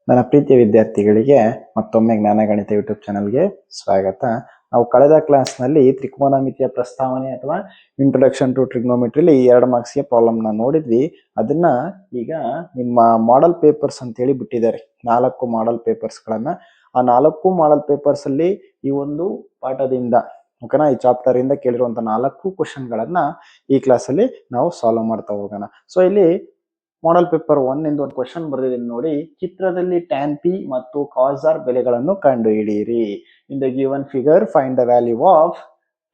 ನನ್ನ ಪ್ರೀತಿಯ ವಿದ್ಯಾರ್ಥಿಗಳಿಗೆ ಮತ್ತೊಮ್ಮೆ ಜ್ಞಾನಗಣಿತ ಯೂಟ್ಯೂಬ್ ಚಾನಲ್ಗೆ ಸ್ವಾಗತ. ನಾವು ಕಳೆದ ಕ್ಲಾಸ್ನಲ್ಲಿ ತ್ರಿಕೋನಮಿತಿಯ ಪ್ರಸ್ತಾವನೆ ಅಥವಾ ಇಂಟ್ರೊಡಕ್ಷನ್ ಟು ಟ್ರಿಗ್ನೋಮೆಟ್ರಿಲಿ 2 ಮಾರ್ಕ್ಸ್ಗೆ ಪ್ರಾಬ್ಲಮ್ನ ನೋಡಿದ್ವಿ. ಅದನ್ನ ಈಗ ನಿಮ್ಮ ಮಾಡೆಲ್ ಪೇಪರ್ಸ್ ಅಂತ ಹೇಳಿ ಬಿಟ್ಟಿದ್ದಾರೆ, 4 ಮಾಡೆಲ್ ಪೇಪರ್ಸ್ಗಳನ್ನ. ಆ 4 ಮಾಡೆಲ್ ಪೇಪರ್ಸ್ ಅಲ್ಲಿ ಈ ಒಂದು ಪಾಠದಿಂದ ಓಕೆನಾ, ಈ ಚಾಪ್ಟರ್ ಇಂದ ಕೇಳಿರುವಂತ 4 ಕ್ವಶನ್ಗಳನ್ನ ಈ ಕ್ಲಾಸ್ ಅಲ್ಲಿ ನಾವು ಸಾಲ್ವ್ ಮಾಡ್ತಾ ಹೋಗೋಣ. ಸೊ ಇಲ್ಲಿ ಮಾಡೆಲ್ ಪೇಪರ್ 1 ಇಂದ ಒಂದು ಕ್ವಶನ್ ಬರೆದಿದ್ದೀನಿ ನೋಡಿ. ಚಿತ್ರದಲ್ಲಿ ಟ್ಯಾನ್ ಪಿ ಮತ್ತು ಕಾಸ್ ಆರ್ ಬೆಲೆಗಳನ್ನು ಕಂಡುಹಿಡಿಯಿರಿ. In the given figure find the value of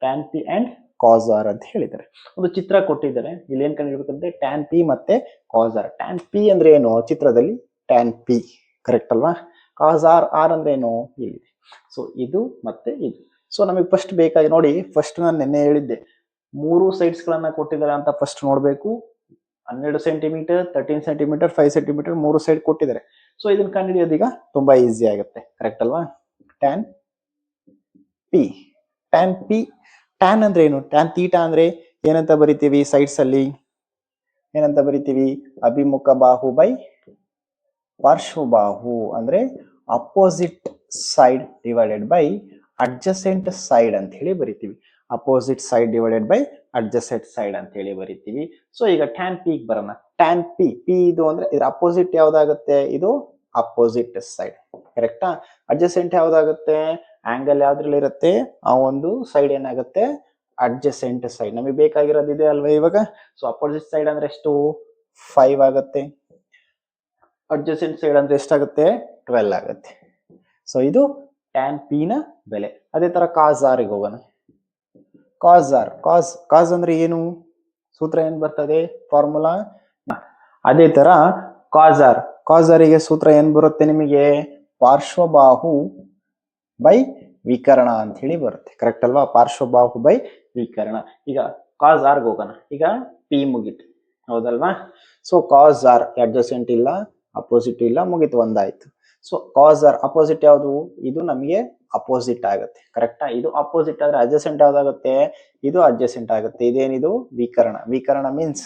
tan P and cos R ಅಂತ ಹೇಳಿದ್ದಾರೆ. ಒಂದು ಚಿತ್ರ ಕೊಟ್ಟಿದ್ದಾರೆ, ಇಲ್ಲಿ ಏನ್ ಕಂಡುಹಿಡಬೇಕಂದ್ರೆ ಟ್ಯಾನ್ ಪಿ ಮತ್ತೆ ಕಾಸ್ ಆರ್. ಟ್ಯಾನ್ ಪಿ ಅಂದ್ರೆ ಏನು? ಚಿತ್ರದಲ್ಲಿ ಟ್ಯಾನ್ ಪಿ, ಕರೆಕ್ಟ್ ಅಲ್ವಾ? ಕಾಸ್ ಆರ್, ಆರ್ ಅಂದ್ರೆ ಏನು? ಇಲ್ಲಿದೆ. ಸೊ ಇದು ಮತ್ತೆ ಇದು. ಸೊ ನಮಗೆ ಫಸ್ಟ್ ಬೇಕಾಗಿ ನೋಡಿ, ಫಸ್ಟ್ ನಾನು ನಿನ್ನೆ ಹೇಳಿದ್ದೆ 3 ಸೈಡ್ಸ್ ಗಳನ್ನ ಕೊಟ್ಟಿದ್ದಾರೆ ಅಂತ ಫಸ್ಟ್ ನೋಡ್ಬೇಕು. 12 ಸೆಂಟಿಮೀಟರ್, 13 ಸೆಂಟಿಮೀಟರ್, 5 ಸೆಂಟಿಮೀಟರ್ 3 ಸೈಡ್ ಕೊಟ್ಟಿದ್ದಾರೆ. ಸೊ ಇದನ್ನ ಕಂಡುಹಿಡಿಯೋದು ಈಗ ತುಂಬಾ ಈಸಿ ಆಗುತ್ತೆ, ಕರೆಕ್ಟ್ ಅಲ್ವಾ? Tan P, tan P, tan ಅಂದ್ರೆ ಏನು? ಟ್ಯಾನ್ ತೀಟಾ ಅಂದ್ರೆ ಏನಂತ ಬರಿತೀವಿ? ಸೈಡ್ಸ್ ಅಲ್ಲಿ ಏನಂತ ಬರಿತೀವಿ? ಅಭಿಮುಖ ಬಾಹು ಬೈ ಪಾರ್ಶ್ವಬಾಹು, ಅಂದ್ರೆ opposite side divided by adjacent side ಅಂತ ಹೇಳಿ ಬರಿತೀವಿ. Opposite side divided by adjacent side ಅಂತ ಹೇಳಿ ಬರಿತೀವಿ. ಸೊ ಈಗ ಟ್ಯಾನ್ ಪಿ ಬರೋಣ. ಟ್ಯಾನ್ ಪಿ, ಪಿ ಇದು ಅಂದ್ರೆ ಇದ್ರ ಅಪೋಸಿಟ್ ಯಾವ್ದಾಗುತ್ತೆ? ಇದು ಅಪೋಸಿಟ್ ಸೈಡ್, ಕರೆಕ್ಟಾ? ಅಡ್ಜಸೆಂಟ್ ಯಾವ್ದಾಗುತ್ತೆ? ಆಂಗಲ್ ಯಾವ್ದ್ರಲ್ಲಿ ಇರುತ್ತೆ ಆ ಒಂದು ಸೈಡ್ ಏನಾಗುತ್ತೆ? Adjacent side. ನಮಗೆ ಬೇಕಾಗಿರೋದು ಇದೆ ಅಲ್ವಾ ಇವಾಗ? ಸೊ ಅಪೋಸಿಟ್ ಸೈಡ್ ಅಂದ್ರೆ ಎಷ್ಟು? 5 ಆಗುತ್ತೆ. ಅಡ್ಜಸೆಂಟ್ ಸೈಡ್ ಅಂದ್ರೆ ಎಷ್ಟಾಗುತ್ತೆ? 12 ಆಗುತ್ತೆ. ಸೊ ಇದು ಟ್ಯಾನ್ ಪಿ ನ ಬೆಲೆ. ಅದೇ ತರ ಕಾಸ್ ಆರ್ ಗೆ ಹೋಗೋಣ. ಕಾಸ್ ಆರ್, ಕಾಸ್ ಅಂದ್ರೆ ಏನು? ಸೂತ್ರ ಏನ್ ಬರ್ತದೆ? ಫಾರ್ಮುಲಾ. ಅದೇ ತರ ಕಾಸ್ ಆರ್ ಗೆ ಸೂತ್ರ ಏನ್ ಬರುತ್ತೆ ನಿಮಗೆ? ಪಾರ್ಶ್ವಬಾಹು ಬೈ ವಿಕರ್ಣ ಅಂತ ಹೇಳಿ ಬರುತ್ತೆ, ಕರೆಕ್ಟ್ ಅಲ್ವಾ? ಪಾರ್ಶ್ವಬಾಹು ಬೈ ವಿಕರ್ಣ. ಈಗ ಕಾಸ್ ಆರ್ ಗೆ ಹೋಗೋಣ. ಈಗ ಪಿ ಮುಗಿತು, ಹೌದಲ್ವಾ? ಸೊ ಕಾಸ್ ಆರ್ ಅಡ್ಜಸೆಂಟ್ ಇಲ್ಲ, ಅಪೋಸಿಟ್ ಇಲ್ಲ, ಮುಗಿತು, ಒಂದಾಯ್ತು. ಸೊ ಕಾಸ್ ಆರ್ ಅಪೋಸಿಟ್ ಯಾವುದು? ಇದು ನಮಗೆ ಅಪೋಸಿಟ್ ಆಗುತ್ತೆ, ಕರೆಕ್ಟಾ? ಇದು ಅಪೋಸಿಟ್ ಆದ್ರೆ ಅಡ್ಜಸೆಂಟ್ ಯಾವ್ದಾಗುತ್ತೆ? ಇದು ಅಡ್ಜಸೆಂಟ್ ಆಗುತ್ತೆ. ಇದೇನಿದು? ವಿಕರ್ಣ. ವಿಕರ್ಣ means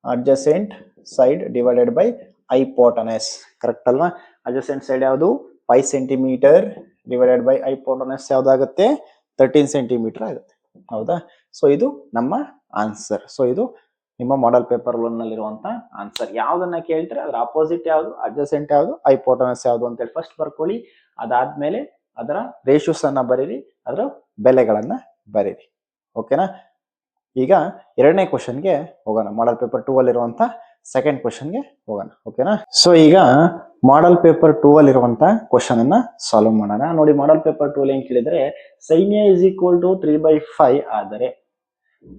adjacent side divided by hypotenuse, correct ಅಲ್ವಾ? ಅಡ್ಜಸೆಂಟ್ ಸೈಡ್ ಯಾವುದು? 5 ಸೆಂಟಿಮೀಟರ್ ಡಿವೈಡೆಡ್ ಬೈ ಹೈಪೋಟನಸ್ ಯಾವ್ದಾಗುತ್ತೆ? 13 ಸೆಂಟಿಮೀಟರ್ ಆಗುತ್ತೆ, ಹೌದಾ? ಸೊ ಇದು ನಮ್ಮ ಆನ್ಸರ್. ಸೊ ಇದು ನಿಮ್ಮ ಮಾಡೆಲ್ ಪೇಪರ್ 1 ನಲ್ಲಿರುವಂತ ಆನ್ಸರ್. ಯಾವ್ದನ್ನ ಕೇಳ್ತಾರೆ ಅದ್ರ ಅಪೋಸಿಟ್ ಯಾವ್ದು, ಅಡ್ಜಸೆಂಟ್ ಯಾವ್ದು, ಹೈಪೋಟನಸ್ ಯಾವ್ದು ಅಂತ ಹೇಳಿ ಫಸ್ಟ್ ಬರ್ಕೊಳ್ಳಿ. ಅದಾದ್ಮೇಲೆ ಅದರ ರೇಷಿಯೋಸ್ ಅನ್ನ ಬರೀರಿ, ಅದರ ಬೆಲೆಗಳನ್ನ ಬರೀರಿ, ಓಕೆನಾ? ಈಗ 2ನೇ ಕ್ವಶನ್ಗೆ ಹೋಗೋಣ. ಮಾಡೆಲ್ ಪೇಪರ್ 2 ಅಲ್ಲಿರುವಂತ ಸೆಕೆಂಡ್ ಕ್ವಶನ್ಗೆ ಹೋಗೋಣ, ಓಕೆನಾ? ಸೊ ಈಗ ಮಾಡೆಲ್ ಪೇಪರ್ 2 ಅಲ್ಲಿರುವಂತ ಕ್ವಶನ್ ಅನ್ನ ಸಾಲ್ವ್ ಮಾಡೋಣ. ನೋಡಿ, ಮಾಡೆಲ್ ಪೇಪರ್ 2 ಅಲ್ಲಿ ಏನ್ ಕೇಳಿದ್ರೆ sin A is equal to 3/5 ಆದರೆ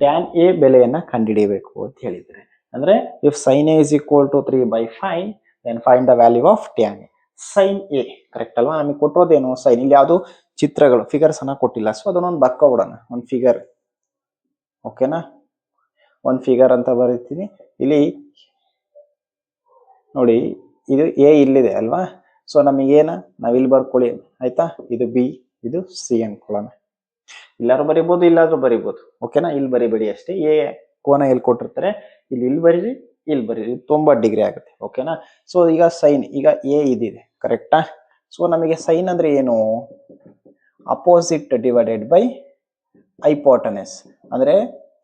ಟ್ಯಾನ್ ಎ ಬೆಲೆಯನ್ನ ಕಂಡುಹಿಡಿಯಬೇಕು ಅಂತ ಹೇಳಿದ್ರೆ, ಅಂದ್ರೆ if sin A is equal to 3/5 then find the value of tan A. sin A, correct ಅಲ್ವಾ? ನಮಗೆ ಕೊಟ್ಟಿರೋದೇನು? ಸೈನ್. ಇಲ್ಲಿ ಯಾವುದು ಚಿತ್ರಗಳು, ಫಿಗರ್ಸ್ ಅನ್ನ ಕೊಟ್ಟಿಲ್ಲ. ಸೊ ಅದನ್ನೊಂದು ಬರ್ಕೊಬಿಡೋಣ. ಒಂದು ಫಿಗರ್, ಓಕೆನಾ? ಒಂದು ಫಿಗರ್ ಅಂತ ಬರೀತೀನಿ. ಇಲ್ಲಿ ನೋಡಿ, ಇದು ಎ ಇಲ್ಲಿದೆ ಅಲ್ವಾ? ಸೊ ನಮಗೇನ ನಾವ್ ಇಲ್ಲಿ ಬರ್ಕೊಳ್ಳಿ, ಆಯ್ತಾ? ಇದು ಬಿ, ಇದು ಸಿ ಅನ್ಕೊಳ್ಳೋಣ. ಇಲ್ಲಾದ್ರೂ ಬರಿಬಹುದು, ಇಲ್ಲಾದ್ರೂ ಬರಿಬಹುದು, ಓಕೆನಾ? ಇಲ್ಲಿ ಬರಿಬೇಡಿ ಅಷ್ಟೇ. ಎ ಕೋನ ಎಲ್ಲಿ ಕೊಟ್ಟಿರ್ತಾರೆ, ಇಲ್ಲಿ ಬರೀರಿ, ಇಲ್ಲಿ ಬರೀರಿ. 90 ಡಿಗ್ರಿ ಆಗುತ್ತೆ, ಓಕೆನಾ? ಸೊ ಈಗ ಸೈನ್, ಈಗ ಎ ಇದಿದೆ, ಕರೆಕ್ಟಾ? ಸೊ ನಮಗೆ ಸೈನ್ ಅಂದ್ರೆ ಏನು? ಅಪೋಸಿಟ್ ಡಿವೈಡೆಡ್ ಬೈ ಹೈಪೋಟನಸ್, ಅಂದ್ರೆ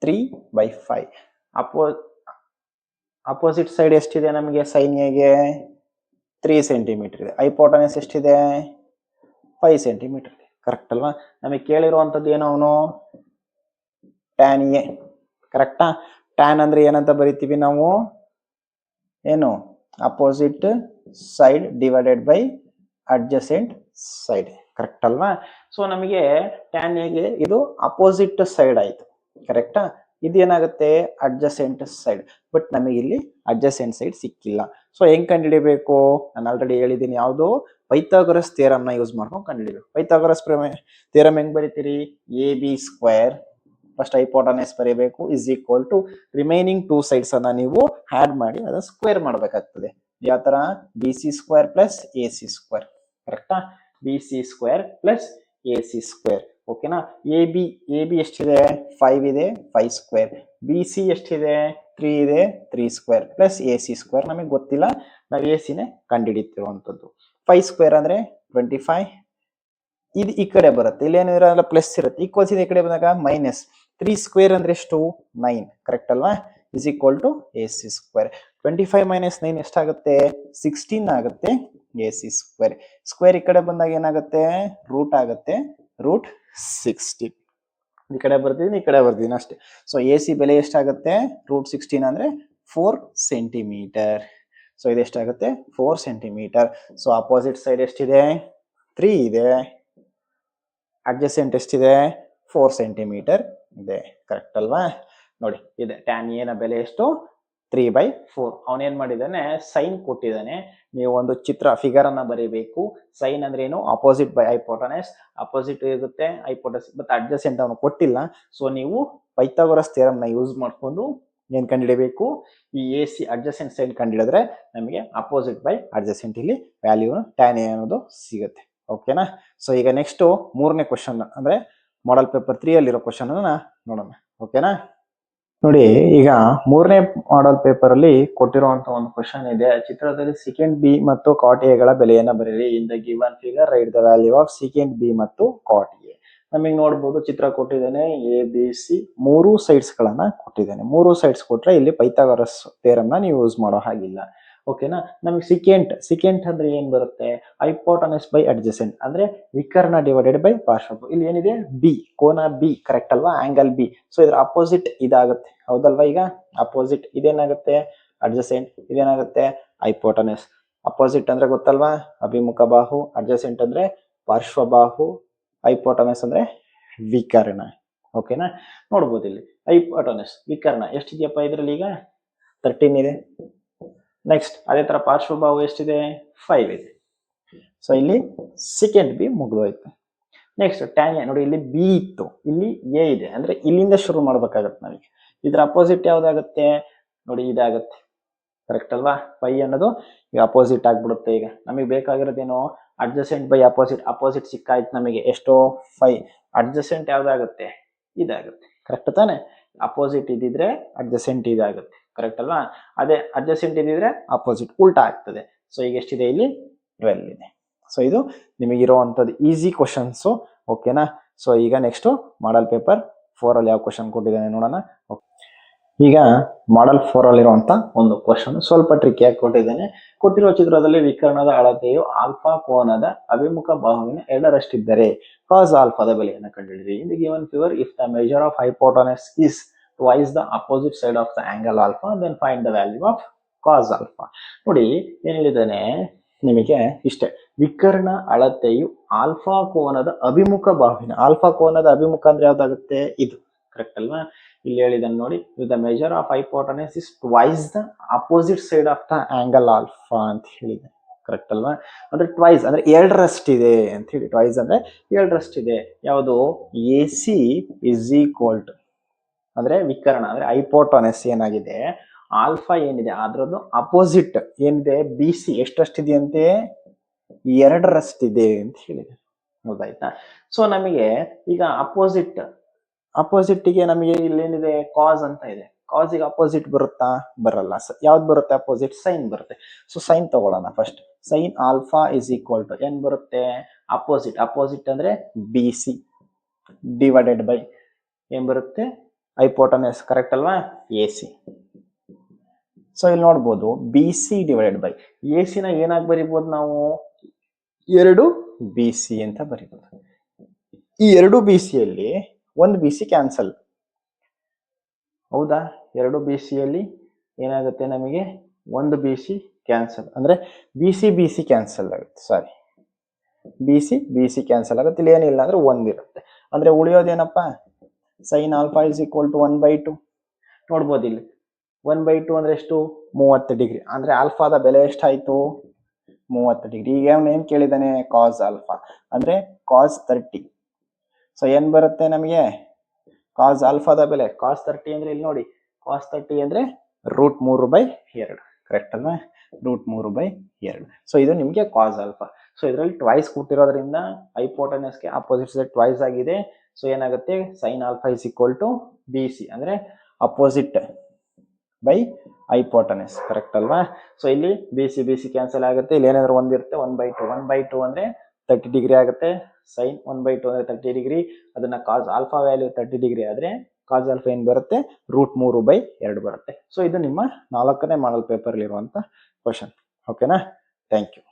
3/5. ಅಪೋಸಿಟ್ ಸೈಡ್ ಎಷ್ಟಿದೆ ನಮಗೆ? ಸೈನ್ ಎಗೆ 3 ಸೆಂಟಿಮೀಟರ್ ಇದೆ. ಹೈಪೋಟನಸ್ ಎಷ್ಟಿದೆ? 5 ಸೆಂಟಿಮೀಟರ್ ಇದೆ, ಕರೆಕ್ಟ್ ಅಲ್ವಾ? ನಮಗೆ ಕೇಳಿರುವಂತದ್ದು ಏನು? ಅವನು ಟ್ಯಾನ್ ಎ, ಕರೆಕ್ಟಾ? ಟ್ಯಾನ್ ಅಂದ್ರೆ ಏನಂತ ಬರಿತೀವಿ ನಾವು? ಏನು? Opposite side divided by adjacent side, correct ಅಲ್ವಾ? ಸೊ ನಮಗೆ ಟ್ಯಾನ್ ಎಗೆ ಇದು ಅಪೋಸಿಟ್ ಸೈಡ್ ಆಯ್ತು, ಕರೆಕ್ಟಾ? ಇದೇನಾಗುತ್ತೆ? Adjacent side. ಬಟ್ ನಮಗೆ ಇಲ್ಲಿ ಅಡ್ಜಸೆಂಟ್ ಸೈಡ್ ಸಿಕ್ಕಿಲ್ಲ. ಸೊ ಹೆಂಗ್ ಕಂಡುಹಿಡಿಯಬೇಕು? ನಾನು ಆಲ್ರೆಡಿ ಹೇಳಿದ್ದೀನಿ. ಯಾವುದು? ಪೈಥಾಗರಸ್ ಥಿಯರಮ್ ನ ಯೂಸ್ ಮಾಡ್ಕೊಂಡು ಕಂಡುಹಿಡಿಯಬೇಕು. ಪೈಥಾಗರಸ್ ಥಿಯರಮ್ ಹೆಂಗ್ ಬರೀತೀರಿ? AB ಸ್ಕ್ವೇರ್, ಫಸ್ಟ್ ಹೈಪೋಟನಸ್ ಬರೀಬೇಕು, is equal to remaining 2 sides ಅನ್ನ ನೀವು ಆಡ್ ಮಾಡಿ ಅದನ್ನ ಸ್ಕ್ವೇರ್ ಮಾಡಬೇಕಾಗ್ತದೆ. ಯಾವ ತರ? BC square plus AC square, ಕರೆಕ್ಟಾ? BC square plus AC square, ಓಕೆನಾ? AB ಎಷ್ಟಿದೆ? 5 ಇದೆ, 5 ಸ್ಕ್ವೇರ್. BC ಎಷ್ಟಿದೆ? 3 ಇದೆ, 3 ಸ್ಕ್ವೇರ್ ಪ್ಲಸ್ AC ಸ್ಕ್ವೇರ್. ನಮಗೆ ಗೊತ್ತಿಲ್ಲ, ನಾವು ಎ ಸಿನೇ ಕಂಡುಹಿಡಿತಿರುವಂಥದ್ದು. 5 ಸ್ಕ್ವೇರ್ ಅಂದ್ರೆ 25. ಇದು ಈ ಕಡೆ ಬರುತ್ತೆ, ಇಲ್ಲಿ ಏನಿರಲ್ಲ ಪ್ಲಸ್ ಇರುತ್ತೆ, ಈಕ್ವಲ್ಸ್ ಈ ಕಡೆ ಬಂದಾಗ ಮೈನಸ್. 3 ಸ್ಕ್ವೇರ್ ಅಂದ್ರೆ ಎಷ್ಟು? 9. ಕರೆಕ್ಟ್ ಅಲ್ವಾ? Is equal to A C square. 25 minus 9 ಎಷ್ಟಾಗುತ್ತೆ? 16 ಆಗುತ್ತೆ ಎ ಸಿ ಸ್ಕ್ವೇರ್. ಸ್ಕ್ವೇರ್ ಈ ಕಡೆ ಬಂದಾಗ ಏನಾಗುತ್ತೆ? ರೂಟ್ ಆಗುತ್ತೆ, ರೂಟ್ 16. ಈ ಕಡೆ ಬರ್ತಿದ್ದೀನಿ, ಈ ಕಡೆ ಬರ್ತಿದ್ದೀನಿ ಅಷ್ಟೇ. ಸೊ ಎ ಸಿ ಬೆಲೆ ಎಷ್ಟಾಗುತ್ತೆ? ರೂಟ್ 16 ಅಂದ್ರೆ 4 ಸೆಂಟಿಮೀಟರ್. ಸೊ ಇದು ಎಷ್ಟಾಗುತ್ತೆ? 4 ಸೆಂಟಿಮೀಟರ್. ಸೊ ಅಪೋಸಿಟ್ ಸೈಡ್ ಎಷ್ಟಿದೆ? 3 ಇದೆ. ಅಡ್ಜಸೆಂಟ್ ಎಷ್ಟಿದೆ? 4 ಸೆಂಟಿಮೀಟರ್ ಇದೆ. ಕರೆಕ್ಟ್ ಅಲ್ವಾ? ನೋಡಿ ಇದೆ ಟ್ಯಾನ್ ಎ ನ ಬೆಲೆ ಎಷ್ಟು? 3/4. ಅವನೇನ್ ಮಾಡಿದಾನೆ? ಸೈನ್ ಕೊಟ್ಟಿದ್ದಾನೆ. ನೀವು ಒಂದು ಚಿತ್ರ ಫಿಗರ್ ಅನ್ನ ಬರೀಬೇಕು. ಸೈನ್ ಅಂದ್ರೆ ಏನು? Opposite by hypotenuse. ಅಪೋಸಿಟ್ ಇರುತ್ತೆ, ಹೈಪೋಟನಸ್ ಮತ್ತೆ ಅಡ್ಜಸೆಂಟ್ ಅವನು ಕೊಟ್ಟಿಲ್ಲ. ಸೊ ನೀವು ಪೈಥಾಗೋರಸ್ ಥಿಯರಮ್ ನ ಯೂಸ್ ಮಾಡ್ಕೊಂಡು ಏನ್ ಕಂಡುಹಿಡಿಯಬೇಕು? ಈ ಎ ಸಿ ಅಡ್ಜಸೆಂಟ್ ಸೈಡ್ ಕಂಡುಹಿಡಿದ್ರೆ ನಮಗೆ ಅಪೋಸಿಟ್ ಬೈ ಅಡ್ಜಸೆಂಟ್ ಇಲ್ಲಿ ವ್ಯಾಲ್ಯೂ ಟ್ಯಾನ್ ಎ ಅನ್ನೋದು ಸಿಗುತ್ತೆ. ಓಕೆನಾ? ಸೊ ಈಗ ನೆಕ್ಸ್ಟ್ 3ನೇ ಕ್ವಶನ್ ಅಂದ್ರೆ ಮಾಡೆಲ್ ಪೇಪರ್ 3 ಅಲ್ಲಿರೋ ಕ್ವಶನ್ ಅನ್ನ ನೋಡೋಣ. ಓಕೆನಾ? ನೋಡಿ ಈಗ 3ನೇ ಮಾಡೆಲ್ ಪೇಪರ್ ಅಲ್ಲಿ ಕೊಟ್ಟಿರುವಂತ ಒಂದು ಕ್ವಶನ್ ಇದೆ. ಚಿತ್ರದಲ್ಲಿ ಸೆಕೆಂಡ್ ಬಿ ಮತ್ತು ಕಾಟ್ ಎ ಗಳ ಬೆಲೆಯನ್ನ ಬರೀರಿ. ಇನ್ the given figure right the value of second B ಮತ್ತು ಕಾಟ್ ಎ. ನಮಗೆ ನೋಡಬಹುದು, ಚಿತ್ರ ಕೊಟ್ಟಿದ್ದಾನೆ, ಎ ಬಿ ಸಿ 3 ಸೈಡ್ಸ್ ಗಳನ್ನ ಕೊಟ್ಟಿದ್ದಾನೆ. 3 ಸೈಡ್ಸ್ ಕೊಟ್ರೆ ಇಲ್ಲಿ ಪೈಥಾಗೋರಸ್ ಥಿಯರಮ್ ನ ನೀವು ಯೂಸ್ ಮಾಡೋ ಹಾಗಿಲ್ಲ. ಓಕೆನಾ? ನಮಗೆ ಸಿಕೆಂಟ್ ಅಂದ್ರೆ ಏನ್ ಬರುತ್ತೆ? ಹೈಪೋಟನಸ್ ಬೈ ಅಡ್ಜಸೆಂಟ್ ಅಂದ್ರೆ ವಿಕರ್ಣ ಡಿವೈಡೆಡ್ ಬೈ ಪಾರ್ಶ್ವ. ಇಲ್ಲಿ ಏನಿದೆ? ಬಿ, ಕೋನ ಬಿ. ಕರೆಕ್ಟ್ ಅಲ್ವಾ? Angle B. ಸೊ ಇದ್ರ ಅಪೋಸಿಟ್ ಇದಾಗುತ್ತೆ, ಹೌದಲ್ವಾ? ಈಗ ಅಪೋಸಿಟ್ ಇದೇನಾಗುತ್ತೆ? ಅಡ್ಜಸೆಂಟ್. ಇದೇನಾಗುತ್ತೆ? ಹೈಪೋಟನಸ್. ಅಪೋಸಿಟ್ ಅಂದ್ರೆ ಗೊತ್ತಲ್ವಾ? ಅಭಿಮುಖ ಬಾಹು. ಅಡ್ಜಸೆಂಟ್ ಅಂದ್ರೆ ಪಾರ್ಶ್ವ ಬಾಹು. ಹೈಪೋಟನಸ್ ಅಂದ್ರೆ ವಿಕರ್ಣ. ಓಕೆನಾ? ನೋಡ್ಬೋದು ಇಲ್ಲಿ ಹೈಪೋಟನಸ್ ವಿಕರ್ಣ ಎಷ್ಟಿದೆಯಪ್ಪ ಇದ್ರಲ್ಲಿ? ಈಗ 13 ಇದೆ. ನೆಕ್ಸ್ಟ್ ಅದೇ ತರ ಪಾರ್ಶ್ವಭಾವ ಎಷ್ಟಿದೆ? 5 ಇದೆ. ಸೊ ಇಲ್ಲಿ ಸೆಕೆಂಡ್ ಬಿ ಮುಗಿದೋಯ್ತು. Next tan A. ನೋಡಿ ಇಲ್ಲಿ ಬಿ ಇತ್ತು, ಇಲ್ಲಿ ಎ ಇದೆ, ಅಂದ್ರೆ ಇಲ್ಲಿಂದ ಶುರು ಮಾಡ್ಬೇಕಾಗತ್ತೆ ನಮಗೆ. ಇದ್ರ ಅಪೋಸಿಟ್ ಯಾವ್ದಾಗುತ್ತೆ? ನೋಡಿ ಇದಾಗುತ್ತೆ. ಕರೆಕ್ಟ್ ಅಲ್ವಾ? 5 ಅನ್ನೋದು ಈಗ ಅಪೋಸಿಟ್ ಆಗ್ಬಿಡುತ್ತೆ. ಈಗ ನಮಗೆ ಬೇಕಾಗಿರೋದೇನು? Adjacent by opposite. ಅಪೋಸಿಟ್ ಸಿಕ್ಕಾಯ್ತು ನಮಗೆ. ಎಷ್ಟು? 5. ಅಡ್ಜಸೆಂಟ್ ಯಾವ್ದಾಗುತ್ತೆ? ಇದಾಗುತ್ತೆ. ಕರೆಕ್ಟ್ ತಾನೆ? ಅಪೋಸಿಟ್ ಇದ್ದಿದ್ರೆ ಅಡ್ಜಸೆಂಟ್ ಇದಾಗುತ್ತೆ. ಕರೆಕ್ಟ್ ಅಲ್ವಾ? ಅದೇ ಅಡ್ಜಸೆಂಟ್ ಇದ್ದಿದ್ರೆ ಅಪೋಸಿಟ್ ಉಲ್ಟಾ ಆಗ್ತದೆ. ಸೊ ಈಗ ಎಷ್ಟಿದೆ ಇಲ್ಲಿ? 12 ಇದೆ. ಸೊ ಇದು ನಿಮಗಿರುವಂತದ್ದು ಈಸಿ ಕ್ವಶನ್ಸ್. ಓಕೆನಾ? ಸೊ ಈಗ ನೆಕ್ಸ್ಟ್ ಮಾಡೆಲ್ ಪೇಪರ್ 4 ಅಲ್ಲಿ ಯಾವ ಕ್ವಶನ್ ಕೊಟ್ಟಿದ್ದಾನೆ ನೋಡೋಣ. ಈಗ ಮಾಡೆಲ್ 4 ಅಲ್ಲಿರುವಂತ ಒಂದು ಕ್ವಶನ್ ಸ್ವಲ್ಪ ಟ್ರಿಕಿಯಾಗಿ ಕೊಟ್ಟಿದ್ದೇನೆ. ಕೊಟ್ಟಿರುವ ಚಿತ್ರದಲ್ಲಿ ವಿಕರ್ಣದ ಅಳತೆಯು ಆಲ್ಫಾ ಕೋನದ ಅಭಿಮುಖ ಬಾಹುವಿನ 2ರಷ್ಟಿದ್ದರೆ ಕಾಸ್ ಆಲ್ಫಾದ ಬೆಲೆಯನ್ನು ಕಂಡುಹಿಡಿಯಿರಿ. In the given figure if the measure of hypotenuse is twice the opposite side of the angle alpha then find the value of cos alpha. ನೋಡಿ ಏನ್ ಹೇಳಿದ್ದಾನೆ ನಿಮಗೆ? ಇಷ್ಟೇ, ವಿಕರ್ಣ ಅಳತೆಯು ಆಲ್ಫಾ ಕೋನದ ಅಭಿಮುಖ ಬಾಹುವಿನ. ಆಲ್ಫಾ ಕೋನದ ಅಭಿಮುಖ ಅಂದ್ರೆ ಯಾವ್ದಾಗುತ್ತೆ? ಇದು. ಕರೆಕ್ಟ್ ಅಲ್ವಾ? ಇಲ್ಲಿ ಹೇಳಿದಾನೆ ನೋಡಿ, the measure of hypotenuse is twice the opposite side of the angle alpha ಅಂತ ಹೇಳಿದೆ. ಕರೆಕ್ಟ್ ಅಲ್ವಾ? ಅಂದ್ರೆ ಟ್ವೈಸ್ ಅಂದ್ರೆ 2ರಷ್ಟಿದೆ ಅಂತ ಹೇಳಿ. ಟ್ವೈಸ್ ಅಂದ್ರೆ 2ರಷ್ಟಿದೆ. ಯಾವುದು? A C is equal to ಅಂದ್ರೆ ವಿಕರ್ಣ ಅಂದ್ರೆ ಹೈಪೋಟನಸ್ ಏನಾಗಿದೆ? ಆಲ್ಫಾ ಏನಿದೆ ಅದ್ರದ್ದು ಅಪೋಸಿಟ್ ಏನಿದೆ? B C ಎಷ್ಟರಷ್ಟಿದೆಯಂತೆ? 2ರಷ್ಟಿದೆ ಅಂತ ಹೇಳಿದೆ. ಹೌದಾಯ್ತಾ? ಸೊ ನಮಗೆ ಈಗ ಅಪೋಸಿಟ್ಗೆ ನಮಗೆ ಇಲ್ಲೇನಿದೆ? ಕಾಸ್ ಅಂತ ಇದೆ. ಕಾಸಿಗೆ ಅಪೋಸಿಟ್ ಬರುತ್ತಾ? ಬರಲ್ಲ. ಯಾವ್ದು ಬರುತ್ತೆ ಅಪೋಸಿಟ್? ಸೈನ್ ಬರುತ್ತೆ. ಸೊ ಸೈನ್ ತಗೊಳ್ಳೋಣ first. Sine alpha is equal to ಏನ್ ಬರುತ್ತೆ? ಅಪೋಸಿಟ್ ಅಂದ್ರೆ ಬಿ ಸಿ ಡಿವೈಡೆಡ್ ಬೈ ಏನ್ ಬರುತ್ತೆ? ಹೈಪೋಟನಸ್. ಕರೆಕ್ಟ್ ಅಲ್ವಾ? A C. ಸೊ ಇಲ್ಲಿ ನೋಡ್ಬೋದು B C divided by A C ನ ಏನಾಗಿ ಬರಿಬಹುದು ನಾವು? 2 ಬಿ ಸಿ ಅಂತ ಬರಿಬಹುದು. ಈ 2 ಬಿ ಸಿ ಯಲ್ಲಿ 1 ಬಿ ಸಿ ಕ್ಯಾನ್ಸಲ್. ಹೌದಾ? 2 ಬಿ ಸಿ ಯಲ್ಲಿ ಏನಾಗುತ್ತೆ ನಮಗೆ? 1 ಬಿ ಸಿ ಕ್ಯಾನ್ಸಲ್ ಅಂದ್ರೆ ಬಿ ಸಿ ಕ್ಯಾನ್ಸಲ್ ಆಗುತ್ತೆ. ಸಾರಿ, ಬಿ ಸಿ ಕ್ಯಾನ್ಸಲ್ ಆಗುತ್ತೆ. ಇಲ್ಲಿ ಏನಿಲ್ಲ ಅಂದ್ರೆ 1 ಇರುತ್ತೆ. ಅಂದ್ರೆ ಉಳಿಯೋದೇನಪ್ಪ? Sine alpha is equal to 1/2. ನೋಡ್ಬೋದು ಇಲ್ಲಿ 1/2 ಅಂದ್ರೆ ಎಷ್ಟು? 30 ಡಿಗ್ರಿ. ಅಂದ್ರೆ ಆಲ್ಫಾದ ಬೆಲೆ ಎಷ್ಟಾಯ್ತು? 30 ಡಿಗ್ರಿ. ಈಗ ಏನ್ ಕೇಳಿದಾನೆ? ಕಾಸ್ ಆಲ್ಫಾ ಅಂದ್ರೆ ಕಾಸ್ 30. ಸೊ ಏನ್ ಬರುತ್ತೆ ನಮಗೆ? ಕಾಸ್ ಆಲ್ಫಾದ ಬೆಲೆ ಕಾಸ್ 30 ಅಂದ್ರೆ ಇಲ್ಲಿ ನೋಡಿ, ಕಾಸ್ 30 ಅಂದ್ರೆ √3/2. ಕರೆಕ್ಟ್ ಅಲ್ವಾ? √3/2. ಸೊ ಇದು ನಿಮಗೆ ಕಾಸ್ ಆಲ್ಫಾ. ಸೊ ಇದರಲ್ಲಿ ಟ್ವೈಸ್ ಕೊಟ್ಟಿರೋದ್ರಿಂದ ಹೈಪೋಟನಸ್ಗೆ ಅಪೋಸಿಟ್ ಸೈಡ್ ಟ್ವೈಸ್ ಆಗಿದೆ. ಸೊ ಏನಾಗುತ್ತೆ? Sine alpha is equal to B C ಅಂದ್ರೆ ಅಪೋಸಿಟ್ ಬೈ ಹೈಪೋಟನಸ್ ಕರೆಕ್ಟ್ ಅಲ್ವಾ. ಸೊ ಇಲ್ಲಿ ಬಿ ಸಿ ಕ್ಯಾನ್ಸಲ್ ಆಗುತ್ತೆ, ಇಲ್ಲಿ ಏನಾದ್ರು ಒಂದಿರುತ್ತೆ 1/2 ಅಂದ್ರೆ 30 ಡಿಗ್ರಿ ಆಗುತ್ತೆ. ಸೈನ್ 1/2 ಅಂದ್ರೆ 30 ಡಿಗ್ರಿ, ಅದನ್ನ ಕಾಸ್ ಆಲ್ಫಾ ವ್ಯಾಲ್ಯೂ 30 ಡಿಗ್ರಿ ಆದ್ರೆ ಕಾಸ್ ಆಲ್ಫಾ ಏನ್ ಬರುತ್ತೆ √3/2 ಬರುತ್ತೆ. ಸೊ ಇದು ನಿಮ್ಮ 4ನೇ ಮಾಡೆಲ್ ಪೇಪರ್ ಇರುವಂತ ಕ್ವಶನ್. ಓಕೆನಾ, ಥ್ಯಾಂಕ್ ಯು.